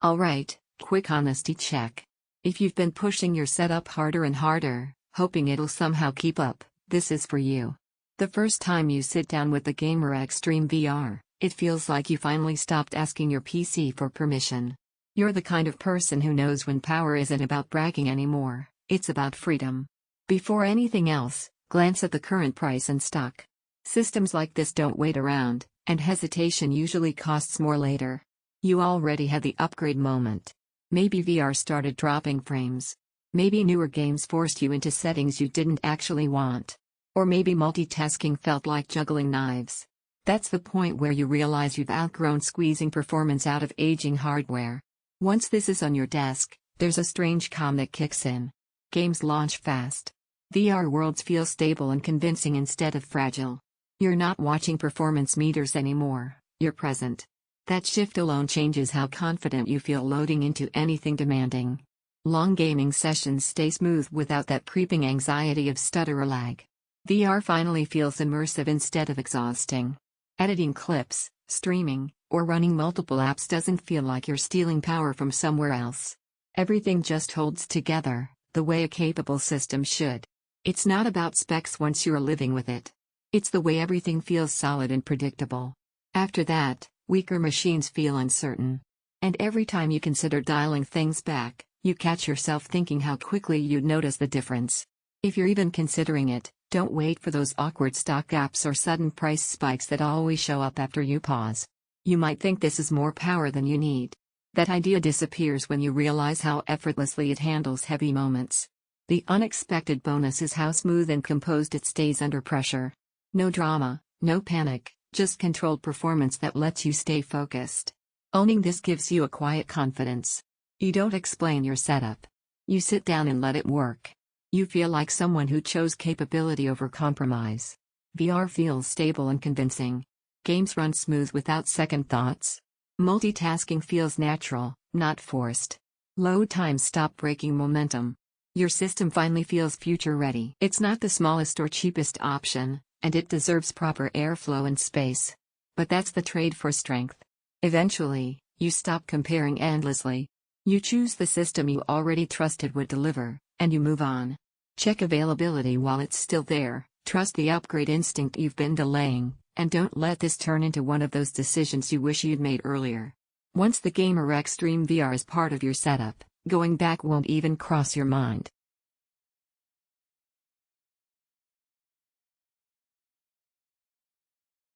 Alright, quick honesty check. If you've been pushing your setup harder and harder, hoping it'll somehow keep up, this is for you. The first time you sit down with the gamer Xtreme VR, it feels like you finally stopped asking your PC for permission. You're the kind of person who knows when power isn't about bragging anymore, it's about freedom. Before anything else, glance at the current price and stock. Systems like this don't wait around, and hesitation usually costs more later. You already had the upgrade moment. Maybe VR started dropping frames. Maybe newer games forced you into settings you didn't actually want. Or maybe multitasking felt like juggling knives. That's the point where you realize you've outgrown squeezing performance out of aging hardware. Once this is on your desk, there's a strange calm that kicks in. Games launch fast. VR worlds feel stable and convincing instead of fragile. You're not watching performance meters anymore, you're present. That shift alone changes how confident you feel loading into anything demanding. Long gaming sessions stay smooth without that creeping anxiety of stutter or lag. VR finally feels immersive instead of exhausting. Editing clips, streaming, or running multiple apps doesn't feel like you're stealing power from somewhere else. Everything just holds together, the way a capable system should. It's not about specs once you're living with it. It's the way everything feels solid and predictable. After that, weaker machines feel uncertain. And every time you consider dialing things back, you catch yourself thinking how quickly you'd notice the difference. If you're even considering it, don't wait for those awkward stock gaps or sudden price spikes that always show up after you pause. You might think this is more power than you need. That idea disappears when you realize how effortlessly it handles heavy moments. The unexpected bonus is how smooth and composed it stays under pressure. No drama, no panic, just controlled performance that lets you stay focused. Owning this gives you a quiet confidence. You don't explain your setup. You sit down and let it work. You feel like someone who chose capability over compromise. VR feels stable and convincing. Games run smooth without second thoughts. Multitasking feels natural, not forced. Load times stop breaking momentum. Your system finally feels future-ready. It's not the smallest or cheapest option, and it deserves proper airflow and space. But that's the trade for strength. Eventually, you stop comparing endlessly. You choose the system you already trusted would deliver, and you move on. Check availability while it's still there, trust the upgrade instinct you've been delaying, and don't let this turn into one of those decisions you wish you'd made earlier. Once the gamer Xtreme VR is part of your setup, going back won't even cross your mind.